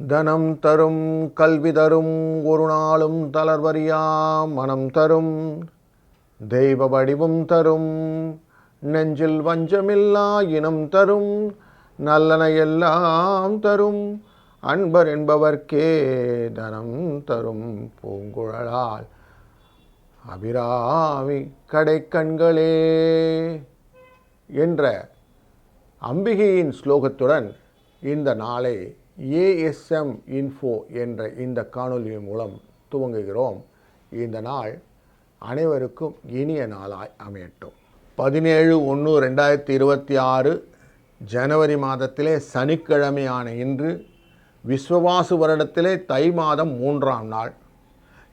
தனம் தரும் கல்வி தரும் ஒரு நாளும் தளர்வறியா மனம் தரும் தெய்வ வடிவம் தரும் நெஞ்சில் வஞ்சமில்லா இனம் தரும் நல்லன எல்லாம் தரும் அன்பர் என்பவர்க்கே தனம் தரும் பூங்குழலால் அபிராமி கடைக்கண்களே என்ற அம்பிகையின் ஸ்லோகத்துடன் இந்த நாளை ஏஎஸ்எம் இன்ஃபோ என்ற இந்த காணொலி மூலம் துவங்குகிறோம். இந்த நாள் அனைவருக்கும் இனிய நாளாய் அமையட்டும். 17/1/2026 ஜனவரி மாதத்திலே சனிக்கிழமையான இன்று விஸ்வவாசு வருடத்திலே தை மாதம் 3ஆம் நாள்.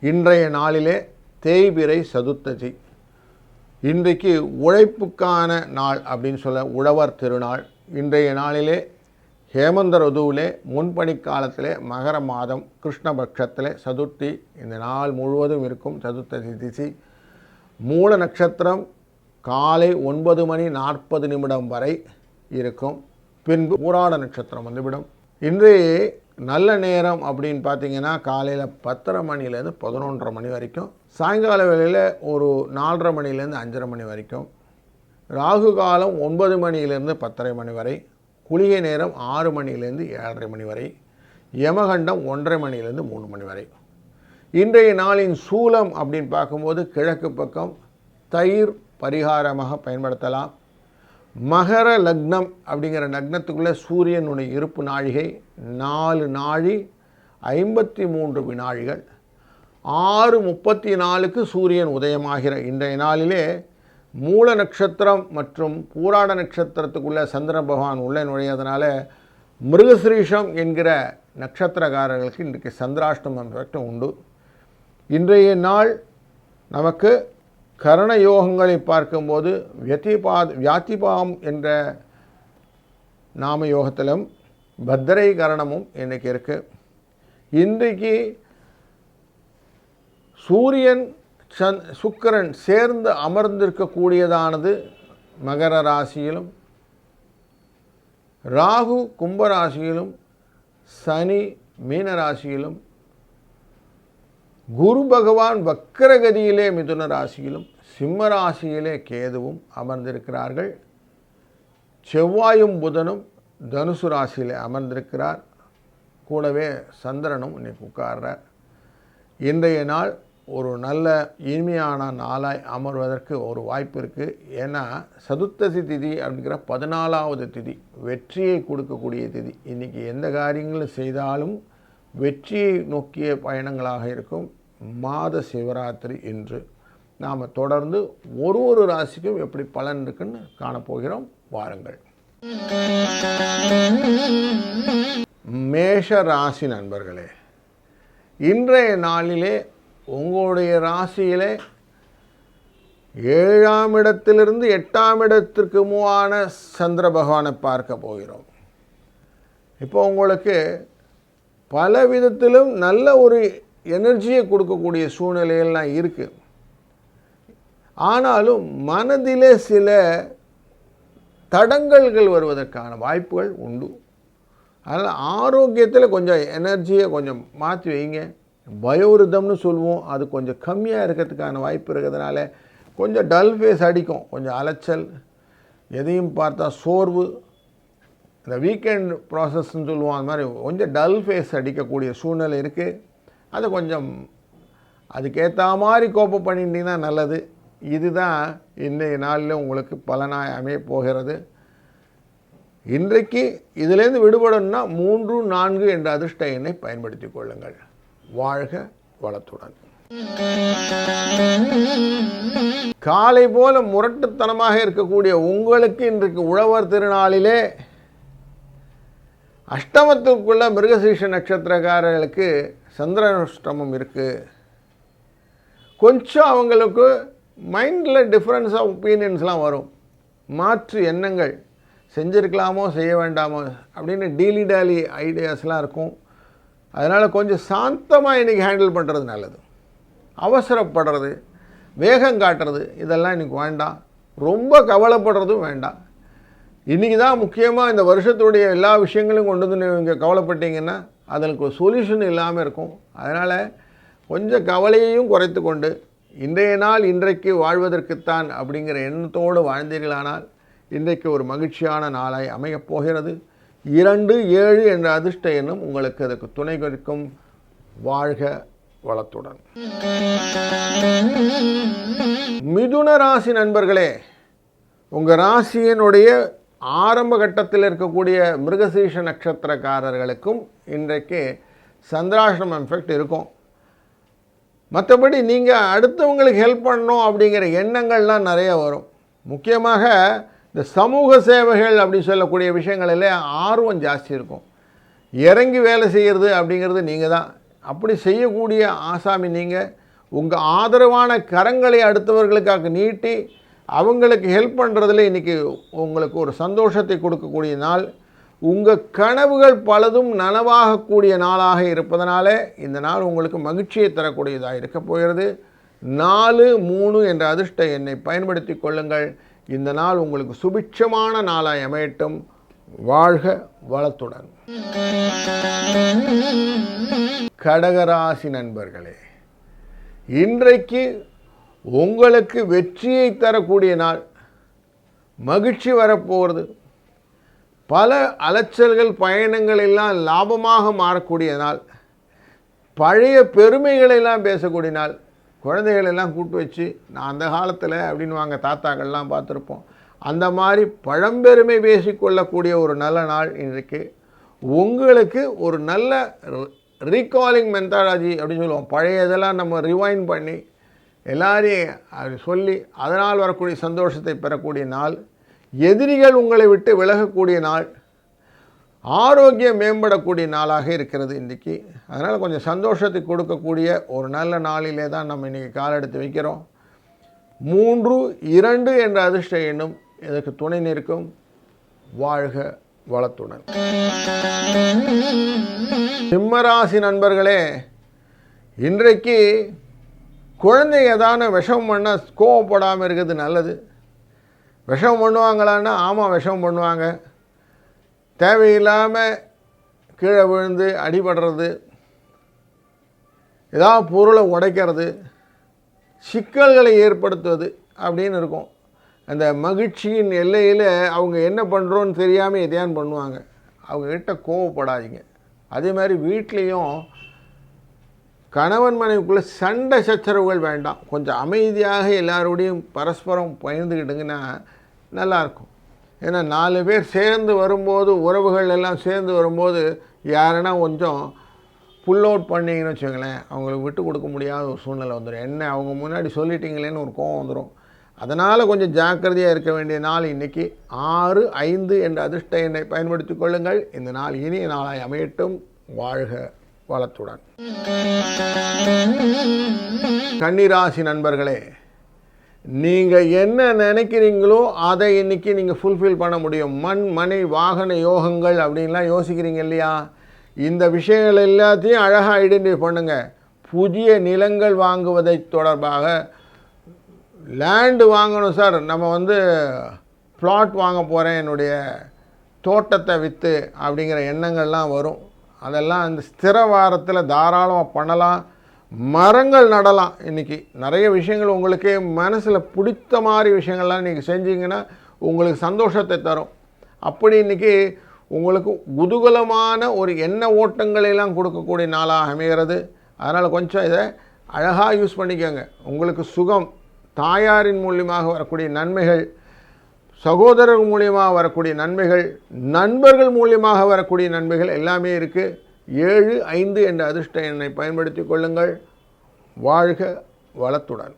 இன்றைய நாளிலே தேய்பிறை சதுர்த்தசி. இன்றைக்கு உழைப்புக்கான நாள் அப்படின்னு சொல்ல உழவர் திருநாள். இன்றைய நாளிலே ஹேமந்த ருதுவிலே முன்பணிக்காலத்திலே மகர மாதம் கிருஷ்ணபக்ஷத்திலே சதுர்த்தி. இந்த நாள் முழுவதும் இருக்கும் சதுர்த்தசி திசி. மூல நட்சத்திரம் காலை 9:40 வரை இருக்கும். பின்பு பூராட நட்சத்திரம் வந்துவிடும். இன்றைய நல்ல நேரம் அப்படின்னு பார்த்தீங்கன்னா காலையில் 10:30 மணிலேருந்து 11:30 மணி வரைக்கும், சாயங்கால வேளையில் ஒரு 4:30 மணிலேருந்து 5:30 மணி வரைக்கும், ராகு காலம் 9 மணியிலேருந்து 10:30 மணி வரை, குளிகை நேரம் 6 மணிலேருந்து 7:30 மணி வரை, யமகண்டம் 1:30 மணிலேருந்து 3 மணி வரை. இன்றைய நாளின் சூலம் அப்படின்னு பார்க்கும்போது கிழக்கு பக்கம். தயிர் பரிகாரமாக பயன்படுத்தலாம். மகர லக்னம் அப்படிங்கிற லக்னத்துக்குள்ளே சூரியனுடைய இருப்பு நாழிகை 4 நாழி 53 வினாழிகள். 6:34 சூரியன் உதயமாகிற இன்றைய நாளிலே மூல நட்சத்திரம் மற்றும் பூராட நட்சத்திரத்துக்குள்ளே சந்திர பகவான் உள்ளே நுழையதுனால மிருகசிரீஷம் என்கிற நட்சத்திரக்காரர்களுக்கு இன்றைக்கு சந்திராஷ்டமம் உண்டு. இன்றைய நாள் நமக்கு கரண யோகங்களை பார்க்கும்போது வியாத்திபாம் என்ற நாம யோகத்திலும் பத்திரை கரணமும் இன்றைக்கி இருக்குது. இன்றைக்கு சூரியன் சுக்கிரன் சேர்ந்து அமர்ந்திருக்கக்கூடியதானது மகர ராசியிலும், ராகு கும்பராசியிலும், சனி மீன ராசியிலும், குரு பகவான் வக்கரகதியிலே மிதுன ராசியிலும், சிம்ம ராசியிலே கேதுவும் அமர்ந்திருக்கிறார்கள். செவ்வாயும் புதனும் தனுசு ராசியிலே அமர்ந்திருக்கிறார். கூடவே சந்திரனும் இன்னைக்கு உட்கார்றார். இன்றைய நாள் ஒரு நல்ல இனிமையான நாளாய் அமர்வதற்கு ஒரு வாய்ப்பு இருக்குது. ஏன்னா சதுர்த்தசி திதி அப்படிங்கிற 14வது திதி, வெற்றியை கொடுக்கக்கூடிய திதி. இன்றைக்கி எந்த காரியங்களும் செய்தாலும் வெற்றியை நோக்கிய பயணங்களாக இருக்கும். மாத சிவராத்திரி இன்று நாம் தொடர்ந்து ஒரு ராசிக்கும் எப்படி பலன் இருக்குன்னு காணப்போகிறோம். வாருங்கள். மேஷ ராசி நண்பர்களே, இன்றைய நாளிலே உங்களுடைய ராசியிலே 7ஆம் இடத்திலிருந்து 8ஆம் இடத்திற்கு மூவான சந்திர பகவானை பார்க்க போகிறோம். இப்போ உங்களுக்கு பல விதத்திலும் நல்ல ஒரு எனர்ஜியை கொடுக்கக்கூடிய சூழ்நிலைகள்லாம் இருக்குது. ஆனாலும் மனதிலே சில தடங்கல்கள் வருவதற்கான வாய்ப்புகள் உண்டு. அதனால் ஆரோக்கியத்தில் கொஞ்சம் எனர்ஜியை கொஞ்சம் மாற்றி வைங்க. பயோரிதம்னு சொல்லுவோம், அது கொஞ்சம் கம்மியாக இருக்கிறதுக்கான வாய்ப்பு இருக்கிறதுனால கொஞ்சம் டல் ஃபேஸ் அடிக்கும். கொஞ்சம் அலைச்சல், எதையும் பார்த்தா சோர்வு, இந்த வீக்கெண்ட் ப்ராசஸ்ன்னு சொல்லுவோம், அது மாதிரி கொஞ்சம் டல் ஃபேஸ் அடிக்கக்கூடிய சூழ்நிலை இருக்குது. அதை கொஞ்சம் அதுக்கேற்ற மாதிரி கோப்பம் பண்ணிட்டீங்கன்னா நல்லது. இதுதான் இன்றைய நாளில் உங்களுக்கு பலனாக அமைய போகிறது. இன்றைக்கு இதிலேருந்து விடுபடணும்னா 3, 4 என்ற அதிர்ஷ்ட எண்ணை பயன்படுத்தி கொள்ளுங்கள். வாழ்க வளத்துடன். காலை போல முரட்டுத்தனமாக இருக்கக்கூடிய உங்களுக்கு இன்றைக்கு உழவர் திருநாளிலே அஷ்டமத்துக்குள்ள மிருகசீஷ நட்சத்திரக்காரர்களுக்கு சந்திராஷ்டமம் இருக்குது. கொஞ்சம் அவங்களுக்கு மைண்டில் டிஃப்ரென்ஸ் ஆஃப் ஒப்பீனியன்ஸ்லாம் வரும். மாற்று எண்ணங்கள், செஞ்சுருக்கலாமோ செய்ய வேண்டாமோ அப்படின்னு டீலி டாலி ஐடியாஸ்லாம் இருக்கும். அதனால் கொஞ்சம் சாந்தமாக இன்றைக்கி ஹேண்டில் பண்ணுறது நல்லது. அவசரப்படுறது, வேகம் காட்டுறது இதெல்லாம் இன்றைக்கி வேண்டாம். ரொம்ப கவலைப்படுறதும் வேண்டாம். இன்றைக்கி தான் முக்கியமாக இந்த வருஷத்துடைய எல்லா விஷயங்களையும் கொண்டு வந்து நீங்கள் கவலைப்பட்டீங்கன்னா அதற்கு ஒரு சொல்யூஷன் இல்லாமல் இருக்கும். அதனால் கொஞ்சம் கவலையையும் குறைத்து கொண்டு இன்றைய நாள் இன்றைக்கு வாழ்வதற்குத்தான் அப்படிங்கிற எண்ணத்தோடு வாழ்ந்தீர்களானால் இன்றைக்கு ஒரு மகிழ்ச்சியான நாளாய் அமையப் போகிறது. 27 என்ற அதிர்ஷ்ட எண்ணும் உங்களுக்கு அதற்கு துணை குறிக்கும். வாழ்க வளத்துடன். மிதுன ராசி நண்பர்களே, உங்கள் ராசியினுடைய ஆரம்ப கட்டத்தில் இருக்கக்கூடிய மிருகசீஷ நட்சத்திரக்காரர்களுக்கும் இன்றைக்கு சந்திராஷ்டமம் எஃபெக்ட் இருக்கும். மற்றபடி நீங்கள் அடுத்தவங்களுக்கு ஹெல்ப் பண்ணணும் அப்படிங்கிற எண்ணங்கள்லாம் நிறைய வரும். முக்கியமாக இந்த சமூக சேவைகள் அப்படி சொல்லக்கூடிய விஷயங்களில் ஆர்வம் ஜாஸ்தி இருக்கும். இறங்கி வேலை செய்கிறது அப்படிங்கிறது நீங்கள் தான். அப்படி செய்யக்கூடிய ஆசாமி நீங்கள். உங்கள் ஆதரவான கரங்களை அடுத்தவர்களுக்காக நீட்டி அவங்களுக்கு ஹெல்ப் பண்ணுறதுல இன்றைக்கி உங்களுக்கு ஒரு சந்தோஷத்தை கொடுக்கக்கூடிய நாள். உங்கள் கனவுகள் பலதும் நனவாகக்கூடிய நாளாக இருப்பதனால இந்த நாள் உங்களுக்கு மகிழ்ச்சியை தரக்கூடியதாக இருக்க போகிறது. 4, 3 என்ற அதிர்ஷ்ட எண்ணை பயன்படுத்தி கொள்ளுங்கள். இந்த நாள் உங்களுக்கு சுபிட்சமான நாளாய் அமையட்டும். வாழ்க வளத்துடன். கடகராசி நண்பர்களே, இன்றைக்கு உங்களுக்கு வெற்றியை தரக்கூடிய நாள். மகிழ்ச்சி வரப்போகிறது. பல அலைச்சல்கள் பயணங்கள் எல்லாம் லாபமாக மாறக்கூடிய நாள். பழைய பெருமைகளெல்லாம் பேசக்கூடிய நாள். குழந்தைகளெல்லாம் கூட்டு வச்சு நான் அந்த காலத்தில் அப்படின்னு வாங்க தாத்தாக்கள்லாம் பார்த்துருப்போம். அந்த மாதிரி பழம்பெருமை பேசிக்கொள்ளக்கூடிய ஒரு நல்ல நாள் இன்றைக்கு. உங்களுக்கு ஒரு நல்ல ரீகாலிங் மெத்தடாலஜி அப்படின்னு சொல்லுவோம். பழையதெல்லாம் நம்ம ரிவைண்ட் பண்ணி எல்லாரையும் அப்படி சொல்லி அதனால் வரக்கூடிய சந்தோஷத்தை பெறக்கூடிய நாள். எதிரிகள் உங்களை விட்டு விலகக்கூடிய நாள். ஆரோக்கியம் மேம்படக்கூடிய நாளாக இருக்கிறது இன்றைக்கி. அதனால் கொஞ்சம் சந்தோஷத்தை கொடுக்கக்கூடிய ஒரு நல்ல நாளிலே தான் நம்ம இன்றைக்கி காலெடுத்து வைக்கிறோம். 3, 2 என்ற அதிர்ஷ்ட எண்ணும் இதற்கு துணை நிற்கும். வாழ்க வளத்துடன். சிம்மராசி நண்பர்களே, இன்றைக்கு குழந்தை ஏதான விஷம் பண்ண கோவப்படாமல் இருக்கிறது நல்லது. விஷம் பண்ணுவாங்களான்னா ஆமாம் விஷம் பண்ணுவாங்க. தேவையில்லாமல் கீழே விழுந்து அடிபடுறது, ஏதாவது பொருளை உடைக்கிறது, சிக்கல்களை ஏற்படுத்துவது அப்படின்னு இருக்கும். அந்த மகிழ்ச்சியின் எல்லையில் அவங்க என்ன பண்ணுறோன்னு தெரியாமல் எதையான் பண்ணுவாங்க. அவங்கக்கிட்ட கோவப்படாதீங்க. அதே மாதிரி வீட்லேயும் கணவன் மனைவிக்குள்ளே சண்டை சச்சரவுகள் வேண்டாம். கொஞ்சம் அமைதியாக எல்லாரோடையும் பரஸ்பரம் பகிர்ந்துக்கிட்டுங்கன்னா நல்லாயிருக்கும். ஏன்னா 4 பேர் சேர்ந்து வரும்போது, உறவுகள் எல்லாம் சேர்ந்து வரும்போது யாருன்னா கொஞ்சம் புல் அவுட் பண்ணிங்கன்னு வச்சுக்கோங்களேன், அவங்களுக்கு விட்டு கொடுக்க முடியாத ஒரு சூழ்நிலை வந்துடும். என்ன அவங்க முன்னாடி சொல்லிட்டீங்களேன்னு ஒரு கோவம் வந்துடும். அதனால் கொஞ்சம் ஜாக்கிரதையாக இருக்க வேண்டிய நாள் இன்றைக்கி. 6, 5 என்ற அதிர்ஷ்ட எண்ணை பயன்படுத்தி கொள்ளுங்கள். இந்த நாள் இனிய நாளாய் அமையட்டும். வாழ்க வளத்துடன். கன்னிராசி நண்பர்களே, நீங்கள் என்ன நினைக்கிறீங்களோ அதை இன்றைக்கி நீங்கள் ஃபுல்ஃபில் பண்ண முடியும். மண், மனை, வாகன யோகங்கள் அப்படின்லாம் யோசிக்கிறீங்க இல்லையா? இந்த விஷயங்கள் எல்லாத்தையும் அழகாக ஐடென்டிஃபை பண்ணுங்கள். புதிய நிலங்கள் வாங்குவதை தொடர்பாக, லேண்டு வாங்கணும் சார், நம்ம பிளாட் வாங்க போகிறேன் என்னுடைய தோட்டத்தை விற்று அப்படிங்கிற எண்ணங்கள்லாம் வரும். அதெல்லாம் இந்த ஸ்திர வாரத்தில் தாராளமாக பண்ணலாம். மரங்கள் நடலாம். இன்றைக்கி நிறைய விஷயங்கள் உங்களுக்கு மனசில் பிடித்த மாதிரி விஷயங்கள்லாம் இன்றைக்கி செஞ்சிங்கன்னா உங்களுக்கு சந்தோஷத்தை தரும். அப்படி இன்றைக்கி உங்களுக்கு குதூகலமான ஒரு எண்ண ஓட்டங்களெல்லாம் கொடுக்கக்கூடிய நாளாக அமைகிறது. அதனால் கொஞ்சம் இதை அழகாக யூஸ் பண்ணிக்கோங்க. உங்களுக்கு சுகம், தாயாரின் மூலியமாக வரக்கூடிய நன்மைகள், சகோதரர் மூலியமாக வரக்கூடிய நன்மைகள், நண்பர்கள் மூலியமாக வரக்கூடிய நன்மைகள் எல்லாமே இருக்குது. 7, 5 என்ற அதிர்ஷ்ட எண்ணை பயன்படுத்தி கொள்ளுங்கள். வாழ்க வளத்துடன்.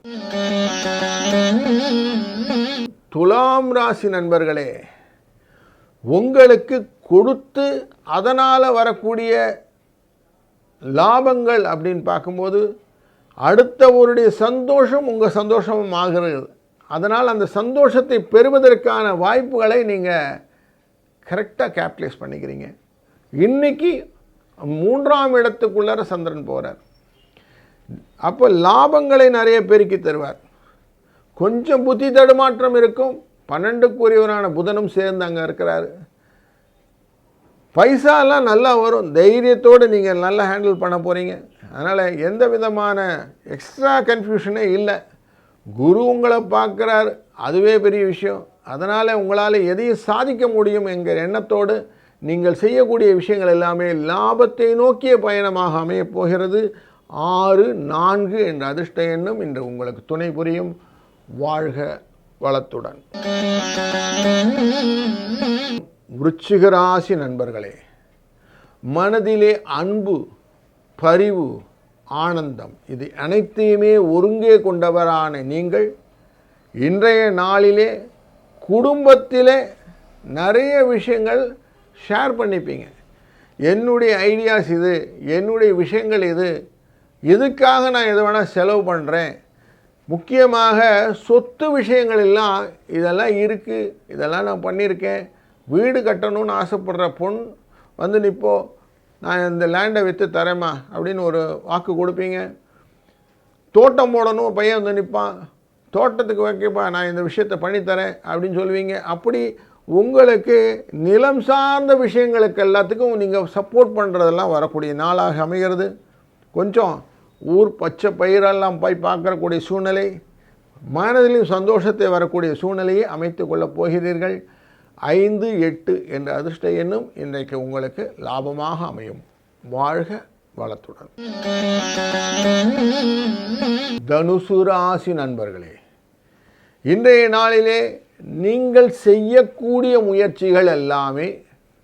துலாம் ராசி நண்பர்களே, உங்களுக்கு கொடுத்து அதனால் வரக்கூடிய லாபங்கள் அப்படின்னு பார்க்கும்போது அடுத்தவருடைய சந்தோஷம் உங்கள் சந்தோஷமும் ஆகிறது. அதனால் அந்த சந்தோஷத்தை பெறுவதற்கான வாய்ப்புகளை நீங்கள் கரெக்டாக கேப்டலைஸ் பண்ணிக்கிறீங்க. இன்றைக்கி 3ஆம் இடத்துக்குள்ளார சந்திரன் போகிறார். அப்போ லாபங்களை நிறைய பெருக்கி தருவார். கொஞ்சம் புத்தி தடுமாற்றம் இருக்கும். 12க்குரியவரான புதனும் சேர்ந்து அங்கே இருக்கிறாரு. பைசாலாம் நல்லா வரும், தைரியத்தோடு நீங்கள் நல்லா ஹேண்டில் பண்ண போகிறீங்க. அதனால் எந்த விதமான எக்ஸ்ட்ரா கன்ஃபியூஷனே இல்லை. குரு உங்களை பார்க்குறார், அதுவே பெரிய விஷயம். அதனால் உங்களால் எதையும் சாதிக்க முடியும் என்கிற எண்ணத்தோடு நீங்கள் செய்யக்கூடிய விஷயங்கள் எல்லாமே லாபத்தை நோக்கிய பயணமாக அமையப் போகிறது. 6-4 என்ற அதிர்ஷ்ட எண்ணம் இன்று உங்களுக்கு துணை புரியும். வாழ்க வளத்துடன். விருச்சிக ராசி நண்பர்களே, மனதிலே அன்பு, பரிவு, ஆனந்தம் இது அனைத்தையுமே ஒருங்கே கொண்டவரான நீங்கள் இன்றைய நாளிலே குடும்பத்திலே நிறைய விஷயங்கள் ஷேர் பண்ணிப்பீங்க. என்னுடைய ஐடியாஸ் இது, என்னுடைய விஷயங்கள் இது, இதுக்காக நான் எது வேணால் செலவு பண்ணுறேன். முக்கியமாக சொத்து விஷயங்கள் எல்லாம் இதெல்லாம் இருக்குது, இதெல்லாம் நான் பண்ணியிருக்கேன். வீடு கட்டணும்னு ஆசைப்படுற பொண் வந்து நிற்போ, நான் இந்த லேண்டை விற்று தரேம்மா அப்படின்னு ஒரு வாக்கு கொடுப்பீங்க. தோட்டம் போடணும் பையன் வந்து நிற்பான், தோட்டத்துக்கு வைக்கப்பா நான் இந்த விஷயத்தை பண்ணித்தரேன் அப்படின்னு சொல்லுவீங்க. அப்படி உங்களுக்கு நிலம் சார்ந்த விஷயங்களுக்கு எல்லாத்துக்கும் நீங்கள் சப்போர்ட் பண்ணுறதெல்லாம் வரக்கூடிய நாளாக அமைகிறது. கொஞ்சம் ஊர் பச்சை பயிரெல்லாம் போய் பார்க்கக்கூடிய சூழ்நிலை, மனதிலும் சந்தோஷத்தை வரக்கூடிய சூழ்நிலையை அமைத்து கொள்ளப் போகிறீர்கள். 5-8 என்ற அதிர்ஷ்ட எண்ணும் இன்றைக்கு உங்களுக்கு லாபமாக அமையும். வாழ்க வளத்துடன். தனுசு ராசி நண்பர்களே, இன்றைய நாளிலே நீங்கள் செய்யக்கூடிய முயற்சிகள் எல்லாமே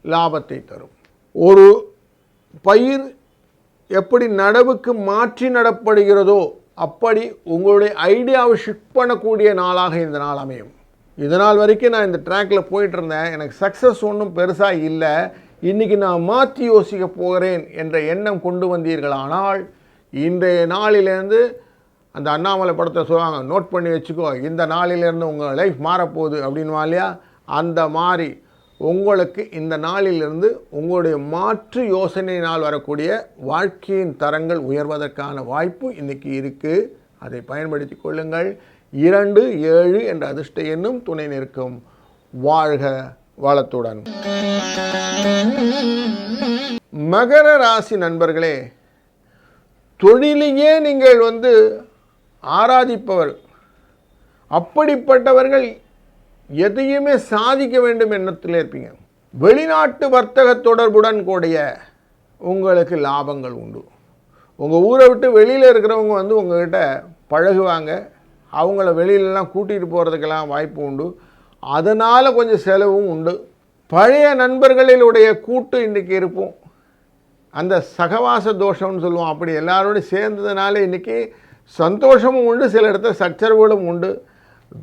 லாபத்தை தரும். ஒரு பயிர் எப்படி நடவுக்கு மாற்றி நடப்படுகிறதோ அப்படி உங்களுடைய ஐடியாவை ஷிஃப்ட் பண்ணக்கூடிய நாளாக இந்த நாள் அமையும். இதனால் வரைக்கும் நான் இந்த ட்ராக்கில் போயிட்டு இருந்தேன், எனக்கு சக்ஸஸ் ஒன்றும் பெருசாக இல்லை, இன்றைக்கி நான் மாற்றி யோசிக்க போகிறேன் என்ற எண்ணம் கொண்டு வந்தீர்களானால் இன்றைய நாளிலேருந்து அந்த அண்ணாமலை படத்தை சொல்லுவாங்க, நோட் பண்ணி வச்சுக்கோ, இந்த நாளிலேருந்து உங்கள் லைஃப் மாறப்போகுது அப்படின்வா இல்லையா, அந்த மாதிரி உங்களுக்கு இந்த நாளிலிருந்து உங்களுடைய மாற்று யோசனையினால் வரக்கூடிய வாழ்க்கையின் தரங்கள் உயர்வதற்கான வாய்ப்பு இன்றைக்கி இருக்குது. அதை பயன்படுத்தி கொள்ளுங்கள். 2-7 என்ற அதிர்ஷ்ட எண்ணும் துணை நிற்கும். வாழ்க வளத்துடன். மகர ராசி நண்பர்களே, தொழிலையே நீங்கள் வந்து ஆராதிப்பவர், அப்படிப்பட்டவர்கள் எதையுமே சாதிக்க வேண்டும் எண்ணத்தில் இருப்பீங்க. வெளிநாட்டு வர்த்தக தொடர்புடன் கூடிய உங்களுக்கு லாபங்கள் உண்டு. உங்கள் ஊரை விட்டு வெளியில் இருக்கிறவங்க வந்து உங்கள்கிட்ட பழகுவாங்க, அவங்கள வெளியிலலாம் கூட்டிகிட்டு போகிறதுக்கெல்லாம் வாய்ப்பு உண்டு. அதனால் கொஞ்சம் செலவும் உண்டு. பழைய நண்பர்களினுடைய கூட்டு இன்றைக்கி இருப்போம். அந்த சகவாச தோஷம்னு சொல்லுவோம், அப்படி எல்லாரோடையும் சேர்ந்ததுனால இன்றைக்கி சந்தோஷமும் உண்டு, சில இடத்துல சச்சரவுகளும் உண்டு.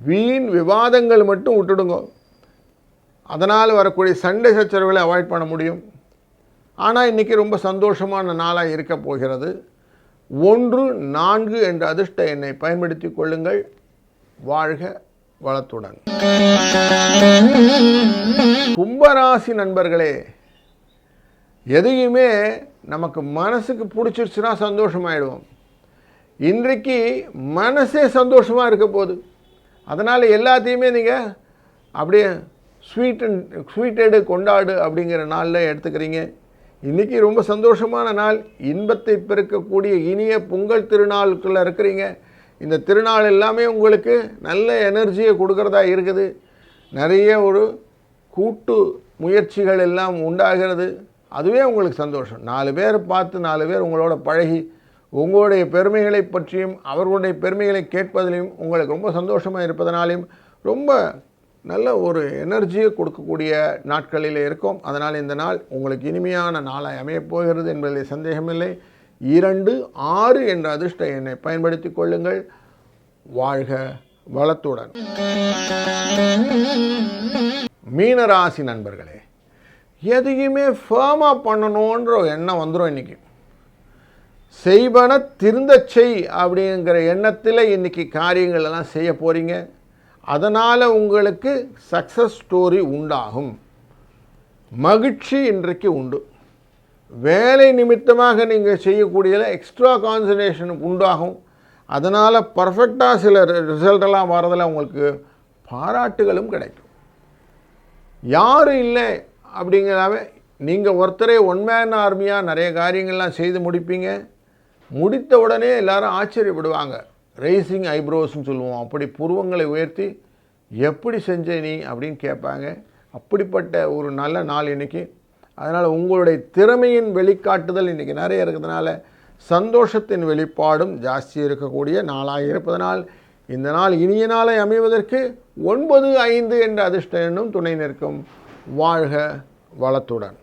வீண் விவாதங்கள் மட்டும் விட்டுடுங்க, அதனால் வரக்கூடிய சண்டை சச்சரவுகளை அவாய்ட் பண்ண முடியும். ஆனால் இன்றைக்கி ரொம்ப சந்தோஷமான நாளாக இருக்க போகிறது. 1-4 என்ற அதிர்ஷ்ட எண்ணை பயன்படுத்தி கொள்ளுங்கள். வாழ்க வளத்துடன். கும்பராசி நண்பர்களே, எதையுமே நமக்கு மனசுக்கு பிடிச்சிருச்சுன்னா சந்தோஷமாயிடுவோம். இன்றைக்கு மனசே சந்தோஷமாக இருக்க போகுது. அதனால் எல்லாத்தையுமே நீங்கள் அப்படியே ஸ்வீட்டடு கொண்டாடு அப்படிங்கிற நாளில் எடுத்துக்கிறீங்க. இன்றைக்கி ரொம்ப சந்தோஷமான நாள், இன்பத்தை பெருக்கக்கூடிய இனிய பொங்கல் திருநாளுக்குள்ளே இருக்கிறீங்க. இந்த திருநாள் எல்லாமே உங்களுக்கு நல்ல எனர்ஜியை கொடுக்குறதா இருக்குது. நிறைய ஒரு கூட்டு முயற்சிகள் எல்லாம் உண்டாகிறது, அதுவே உங்களுக்கு சந்தோஷம். 4 பேர் பார்த்து 4 பேர் உங்களோட பழகி உங்களுடைய பெருமைகளை பற்றியும் அவர்களுடைய பெருமைகளை கேட்பதிலையும் உங்களுக்கு ரொம்ப சந்தோஷமாக இருப்பதனாலையும் ரொம்ப நல்ல ஒரு எனர்ஜியை கொடுக்கக்கூடிய நாட்களில் இருக்கும். அதனால் இந்த நாள் உங்களுக்கு இனிமையான நாளாய் அமையப் போகிறது என்பதில் சந்தேகமில்லை. 2-6 என்ற அதிர்ஷ்ட எண்ணை பயன்படுத்தி கொள்ளுங்கள். வாழ்க வளத்துடன். மீனராசி நண்பர்களே, எதையுமே ஃபேமாக பண்ணணுன்ற எண்ணம் வந்துடும். இன்றைக்கி செய்வன திருந்த செய் அப்படிங்கிற எண்ணத்தில் இன்றைக்கி காரியங்கள் எல்லாம் செய்ய போகிறீங்க. அதனால் உங்களுக்கு சக்ஸஸ் ஸ்டோரி உண்டாகும். மகிழ்ச்சி இன்றைக்கு உண்டு. வேலை நிமித்தமாக நீங்கள் செய்யக்கூடியதில் எக்ஸ்ட்ரா கான்சன்ட்ரேஷன் உண்டாகும். அதனால் பர்ஃபெக்டாக சில ரிசல்ட்டெல்லாம் வரதில் உங்களுக்கு பாராட்டுகளும் கிடைக்கும். யாரும் இல்லை அப்படிங்கிறாவே நீங்கள் ஒருத்தரே ஒன் மேன் ஆர்மியாக நிறைய காரியங்கள்லாம் செய்து முடிப்பீங்க. முடித்த உடனே எல்லாரும் ஆச்சரியப்படுவாங்க. ரைசிங் ஐப்ரோஸ்ன்னு சொல்லுவோம். அப்படி புருவங்களை உயர்த்தி எப்படி செஞ்ச நீ அப்படின்னு கேட்பாங்க. அப்படிப்பட்ட ஒரு நல்ல நாள் இன்றைக்கி. அதனால் உங்களுடைய திறமையின் வெளிக்காட்டுதல் இன்றைக்கி நிறைய இருக்கிறதுனால சந்தோஷத்தின் வெளிப்பாடும் ஜாஸ்தி இருக்கக்கூடிய நாளாக இருப்பதனால் இந்த நாள் இனிய நாளை அமைவதற்கு 9, 5 என்ற அதிர்ஷ்ட எண்ணும் துணை நிற்கும். வாழ்க வளத்துடன்.